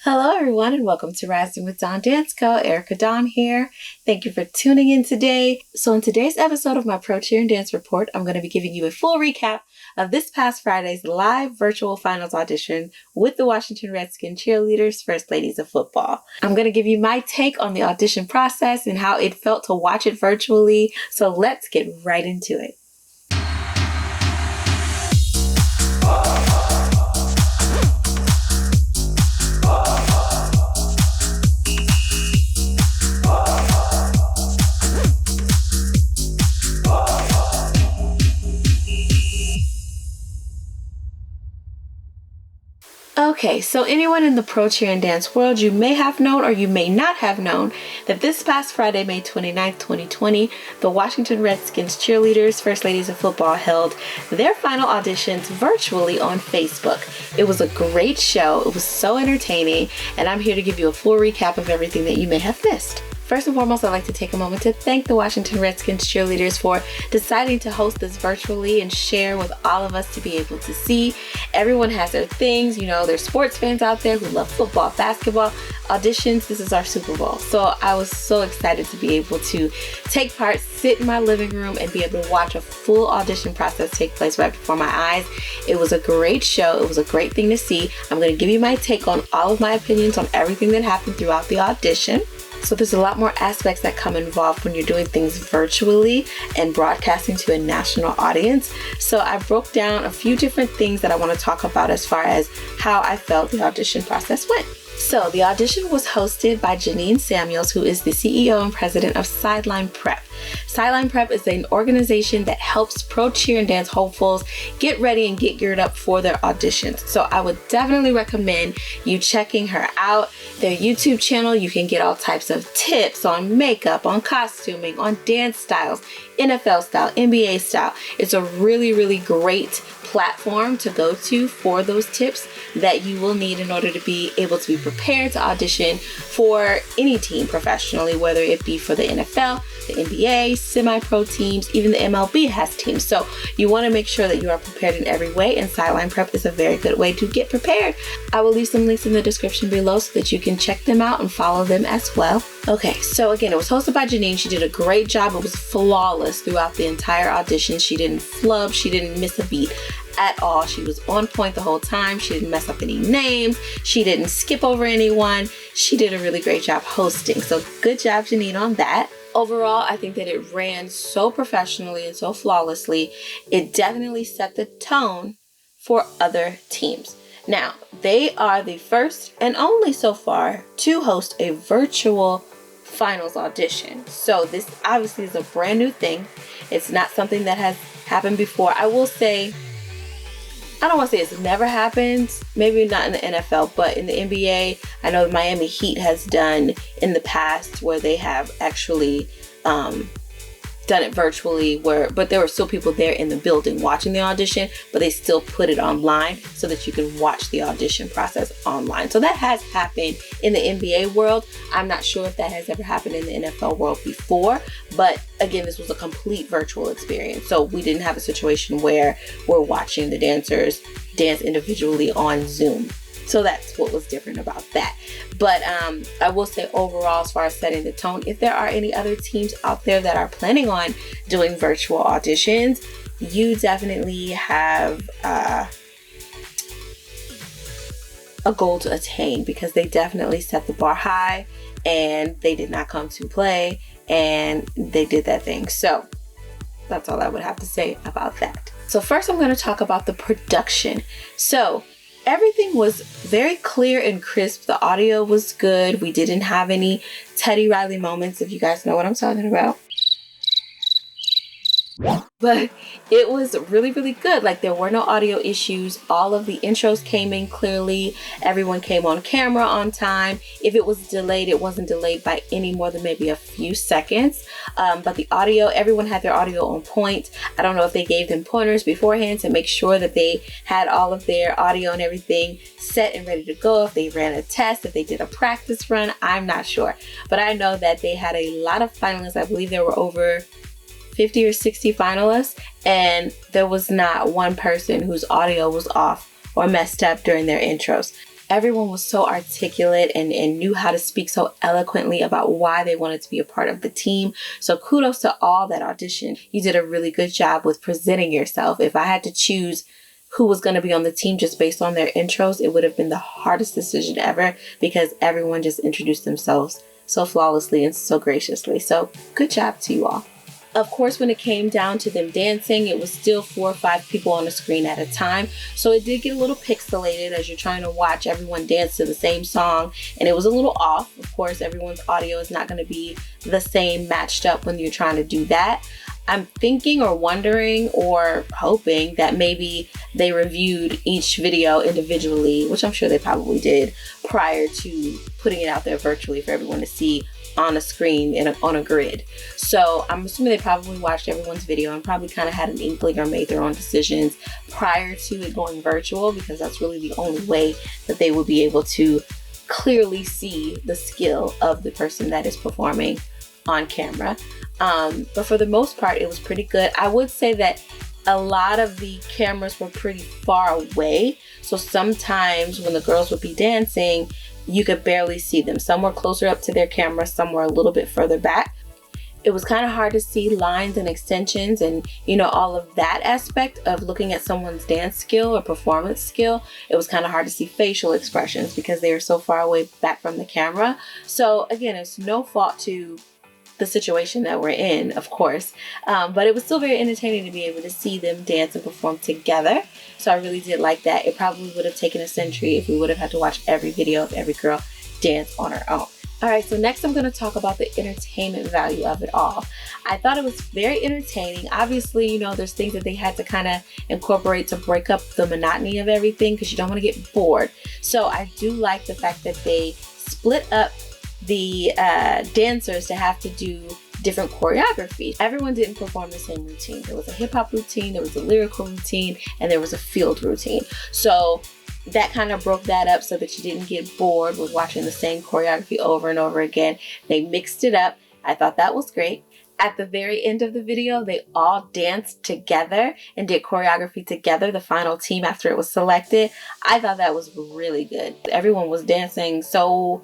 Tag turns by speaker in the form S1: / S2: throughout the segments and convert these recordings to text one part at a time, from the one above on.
S1: Hello, everyone, and welcome to Rising with Dawn Dance Co. Erica Dawn here. Thank you for tuning in today. So in today's episode of my Pro Cheer and Dance Report, I'm going to be giving you a full recap of this past Friday's live virtual finals audition with the Washington Redskins Cheerleaders, First Ladies of Football. I'm going to give you my take on the audition process and how it felt to watch it virtually. So let's get right into it. Okay, so anyone in the pro cheer and dance world, you may have known or you may not have known that this past Friday, May 29th, 2020, the Washington Redskins Cheerleaders, First Ladies of Football, held their final auditions virtually on Facebook. It was a great show. It was so entertaining, and I'm here to give you a full recap of everything that you may have missed. First and foremost, I'd like to take a moment to thank the Washington Redskins Cheerleaders for deciding to host this virtually and share with all of us to be able to see. Everyone has their things, there's sports fans out there who love football, basketball, auditions. This is our Super Bowl. So I was so excited to be able to take part, sit in my living room, and be able to watch a full audition process take place right before my eyes. It was a great show. It was a great thing to see. I'm going to give you my take on all of my opinions on everything that happened throughout the audition. So there's a lot more aspects that come involved when you're doing things virtually and broadcasting to a national audience. So I broke down a few different things that I want to talk about as far as how I felt the audition process went. So the audition was hosted by Janine Samuels, who is the CEO and president of Sideline Prep. Sideline Prep is an organization that helps pro cheer and dance hopefuls get ready and get geared up for their auditions. So I would definitely recommend you checking her out. Their YouTube channel, you can get all types of tips on makeup, on costuming, on dance styles, NFL style, NBA style. It's a really, really great platform to go to for those tips that you will need in order to be able to be prepared to audition for any team professionally, whether it be for the NFL, the NBA, semi-pro teams, even the MLB has teams. So you want to make sure that you are prepared in every way, and Sideline Prep is a very good way to get prepared. I will leave some links in the description below so that you can check them out and follow them as well. Okay, so again, it was hosted by Janine. She did a great job. It was flawless throughout the entire audition. She didn't flub. She didn't miss a beat at all. She was on point the whole time. She didn't mess up any names. She didn't skip over anyone. She did a really great job hosting. So good job, Janine, on that. Overall, I think that it ran so professionally and so flawlessly. It definitely set the tone for other teams. Now, they are the first and only so far to host a virtual finals audition. So this obviously is a brand new thing. It's not something that has happened before. I will say, I don't want to say it's never happened, but in the NFL, but in the NBA, I know the Miami Heat has done in the past where they have actually done it virtually, but there were still people there in the building watching the audition, but they still put it online so that you can watch the audition process online. So that has happened in the NBA world. I'm not sure if that has ever happened in the NFL world before, but again, this was a complete virtual experience. So we didn't have a situation where we're watching the dancers dance individually on Zoom. So that's what was different about that. But I will say overall, as far as setting the tone, if there are any other teams out there that are planning on doing virtual auditions, you definitely have a goal to attain, because they definitely set the bar high and they did not come to play and they did that thing. So that's all I would have to say about that. So first I'm going to talk about the production. So everything was very clear and crisp. The audio was good. We didn't have any Teddy Riley moments, if you guys know what I'm talking about. But it was really, really good. Like, there were no audio issues. All of the intros came in clearly. Everyone came on camera on time. If it was delayed, it wasn't delayed by any more than maybe a few seconds. But the audio, everyone had their audio on point. I don't know if they gave them pointers beforehand to make sure that they had all of their audio and everything set and ready to go. If they ran a test, if they did a practice run, I'm not sure. But I know that they had a lot of finalists. I believe there were over 50 or 60 finalists, and there was not one person whose audio was off or messed up during their intros. Everyone was so articulate and knew how to speak so eloquently about why they wanted to be a part of the team. So kudos to all that auditioned. You did a really good job with presenting yourself. If I had to choose who was going to be on the team just based on their intros, it would have been the hardest decision ever because everyone just introduced themselves so flawlessly and so graciously. So good job to you all. Of course, when it came down to them dancing, it was still 4 or 5 people on the screen at a time. So it did get a little pixelated as you're trying to watch everyone dance to the same song. And it was a little off. Of course, everyone's audio is not going to be the same matched up when you're trying to do that. I'm thinking or wondering or hoping that maybe they reviewed each video individually, which I'm sure they probably did, prior to putting it out there virtually for everyone to see on a screen on a grid. So I'm assuming they probably watched everyone's video and probably kind of had an inkling or made their own decisions prior to it going virtual, because that's really the only way that they would be able to clearly see the skill of the person that is performing on camera. But for the most part, it was pretty good. I would say that a lot of the cameras were pretty far away. So sometimes when the girls would be dancing, you could barely see them. Some were closer up to their camera, some were a little bit further back. It was kind of hard to see lines and extensions and, all of that aspect of looking at someone's dance skill or performance skill. It was kind of hard to see facial expressions because they were so far away back from the camera. So again, it's no fault to the situation that we're in, of course, but it was still very entertaining to be able to see them dance and perform together. So I really did like that. It probably would have taken a century if we would have had to watch every video of every girl dance on her own. All right, so next I'm going to talk about the entertainment value of it all. I thought it was very entertaining. Obviously, there's things that they had to kind of incorporate to break up the monotony of everything because you don't want to get bored. So I do like the fact that they split up the dancers to have to do different choreography. Everyone didn't perform the same routine. There was a hip hop routine, there was a lyrical routine, and there was a field routine. So that kind of broke that up so that you didn't get bored with watching the same choreography over and over again. They mixed it up. I thought that was great. At the very end of the video, they all danced together and did choreography together, the final team after it was selected. I thought that was really good. Everyone was dancing so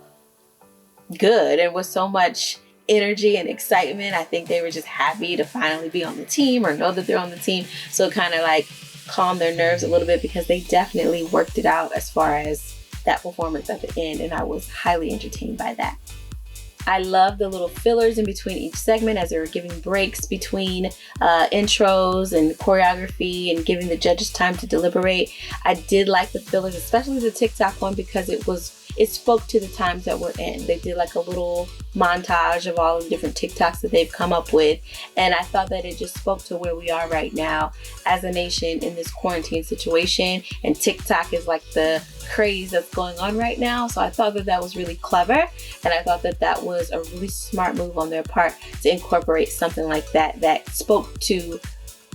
S1: good and with so much energy and excitement. I think they were just happy to finally be on the team or know that they're on the team. So it kind of like calmed their nerves a little bit because they definitely worked it out as far as that performance at the end, and I was highly entertained by that. I love the little fillers in between each segment as they were giving breaks between intros and choreography and giving the judges time to deliberate. I did like the fillers, especially the TikTok one, because it spoke to the times that we're in. They did like a little montage of all of the different TikToks that they've come up with. And I thought that it just spoke to where we are right now as a nation in this quarantine situation. And TikTok is like the craze that's going on right now. So I thought that that was really clever. And I thought that that was a really smart move on their part to incorporate something like that that spoke to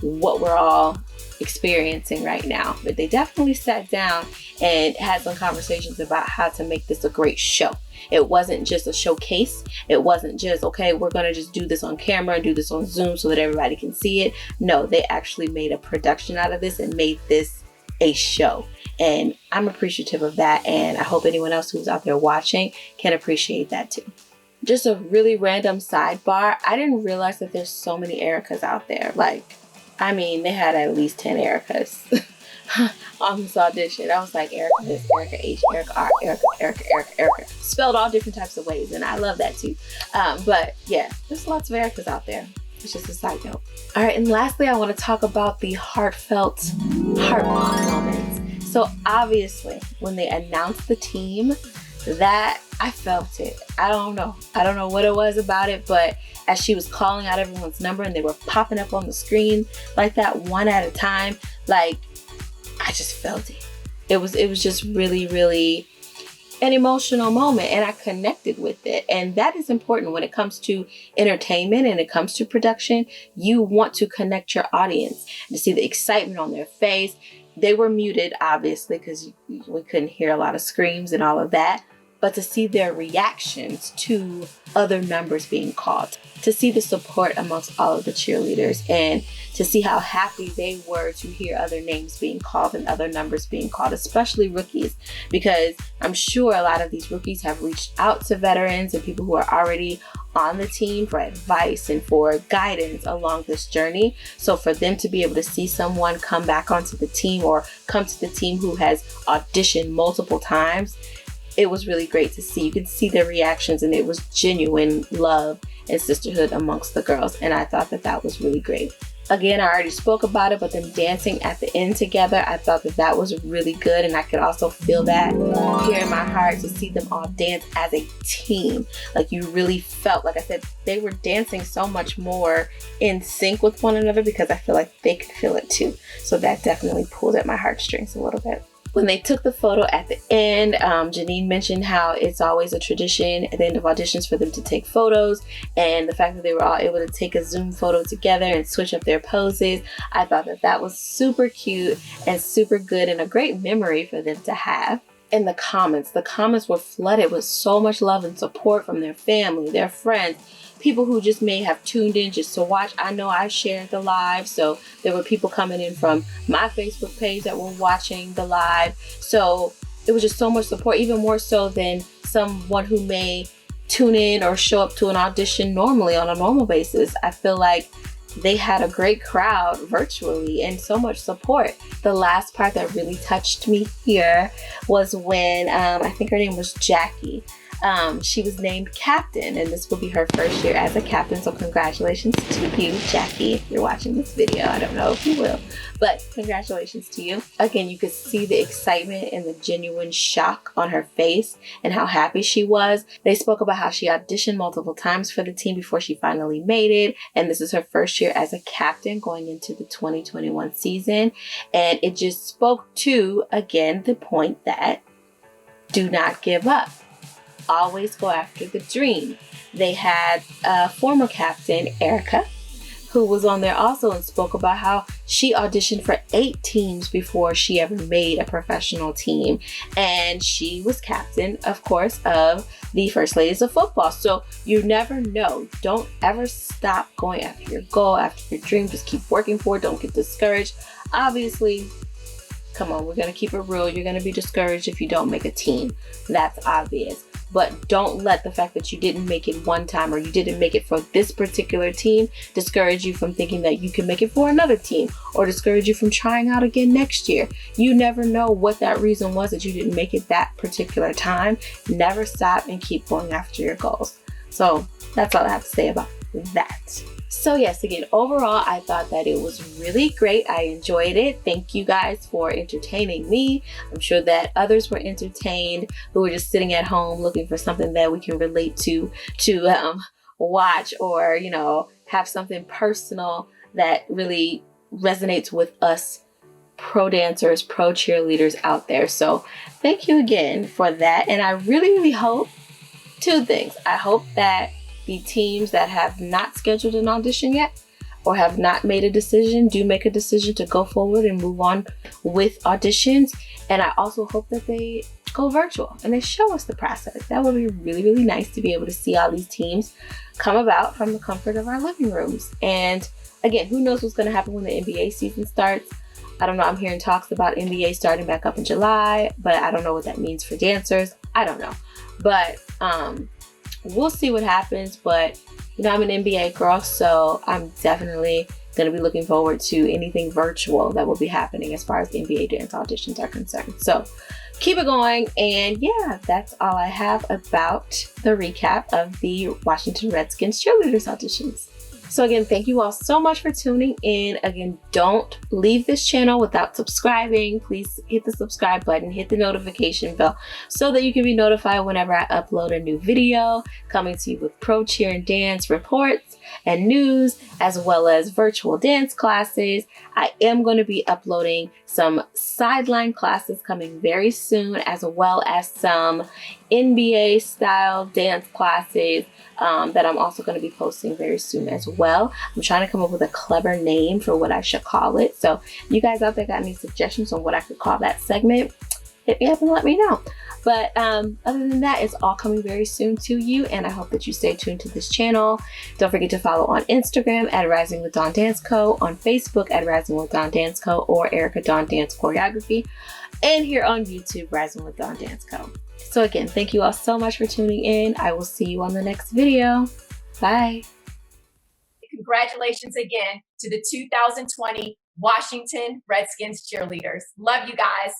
S1: what we're all experiencing right now. But they definitely sat down and had some conversations about how to make this a great show. It wasn't just a showcase. It wasn't just, okay, we're going to just do this on camera and do this on Zoom so that everybody can see it. No, they actually made a production out of this and made this a show. And I'm appreciative of that. And I hope anyone else who's out there watching can appreciate that too. Just a really random sidebar. I didn't realize that there's so many Ericas out there. They had at least 10 Ericas on this audition. I was like, Erica this, Erica H, Erica R, Erica. Spelled all different types of ways, and I love that too. But yeah, there's lots of Ericas out there. It's just a side note. All right, and lastly, I want to talk about the heartfelt heart moments. So obviously, when they announced the team, that I felt it. I don't know what it was about it, but as she was calling out everyone's number and they were popping up on the screen like that one at a time, I just felt it. It was just really, really an emotional moment, and I connected with it. And that is important when it comes to entertainment and it comes to production. You want to connect your audience to see the excitement on their face. They were muted, obviously, because we couldn't hear a lot of screams and all of that. but to see their reactions to other numbers being called, to see the support amongst all of the cheerleaders, and to see how happy they were to hear other names being called and other numbers being called, especially rookies, because I'm sure a lot of these rookies have reached out to veterans and people who are already on the team for advice and for guidance along this journey. So for them to be able to see someone come back onto the team or come to the team who has auditioned multiple times, it was really great to see. You could see their reactions, and it was genuine love and sisterhood amongst the girls. And I thought that that was really great. Again, I already spoke about it, but them dancing at the end together, I thought that that was really good. And I could also feel that here in my heart to see them all dance as a team. Like, you really felt, like I said, they were dancing so much more in sync with one another because I feel like they could feel it too. So that definitely pulled at my heartstrings a little bit. When they took the photo at the end, Janine mentioned how it's always a tradition at the end of auditions for them to take photos, and the fact that they were all able to take a Zoom photo together and switch up their poses, I thought that that was super cute and super good and a great memory for them to have. And the comments were flooded with so much love and support from their family, their friends, people who just may have tuned in just to watch. I know I shared the live, so there were people coming in from my Facebook page that were watching the live. So it was just so much support, even more so than someone who may tune in or show up to an audition normally on a normal basis. I feel like they had a great crowd virtually and so much support. The last part that really touched me here was when I think her name was Jackie. She was named captain, and this will be her first year as a captain. So congratulations to you, Jackie. If you're watching this video, I don't know if you will, but congratulations to you. Again, you could see the excitement and the genuine shock on her face and how happy she was. They spoke about how she auditioned multiple times for the team before she finally made it. And this is her first year as a captain going into the 2021 season. And it just spoke to, again, the point that do not give up. Always go after the dream. They had a former captain, Erica, who was on there also and spoke about how she auditioned for 8 teams before she ever made a professional team. And she was captain, of course, of the First Ladies of Football. So you never know. Don't ever stop going after your goal, after your dream. Just keep working for it. Don't get discouraged. Obviously, come on, we're going to keep it real. You're going to be discouraged if you don't make a team. That's obvious. But don't let the fact that you didn't make it one time or you didn't make it for this particular team discourage you from thinking that you can make it for another team, or discourage you from trying out again next year. You never know what that reason was that you didn't make it that particular time. Never stop and keep going after your goals. So that's all I have to say about that. So yes, again, overall, I thought that it was really great. I enjoyed it. Thank you guys for entertaining me. I'm sure that others were entertained who were just sitting at home looking for something that we can relate to watch, or, you know, have something personal that really resonates with us pro dancers, pro cheerleaders out there. So thank you again for that. And I really, really hope 2 things. I hope that the teams that have not scheduled an audition yet or have not made a decision do make a decision to go forward and move on with auditions. And I also hope that they go virtual and they show us the process. That would be really, really nice to be able to see all these teams come about from the comfort of our living rooms. And again, who knows what's going to happen when the NBA season starts. I don't know. I'm hearing talks about NBA starting back up in July, but I don't know what that means for dancers. I don't know. But we'll see what happens. But, you know, I'm an NBA girl, so I'm definitely going to be looking forward to anything virtual that will be happening as far as NBA dance auditions are concerned. So keep it going. And yeah, that's all I have about the recap of the Washington Redskins Cheerleaders auditions. So again, thank you all so much for tuning in. Again, don't leave this channel without subscribing. Please hit the subscribe button, hit the notification bell so that you can be notified whenever I upload a new video, coming to you with pro cheer and dance reports and news, as well as virtual dance classes. I am going to be uploading some sideline classes coming very soon, as well as some NBA style dance classes that I'm also going to be posting very soon as well. I'm trying to come up with a clever name for what I should call it. So you guys out there got any suggestions on what I could call that segment? hit me up and let me know. But other than that, it's all coming very soon to you, and I hope that you stay tuned to this channel. Don't forget to follow on Instagram at Rising with Dawn Dance Co, on Facebook at Rising with Dawn Dance Co or Erica Dawn Dance Choreography, and here on YouTube, Rising with Dawn Dance Co. So again, thank you all so much for tuning in. I will see you on the next video. Bye.
S2: Congratulations again to the 2020 Washington Redskins Cheerleaders. Love you guys.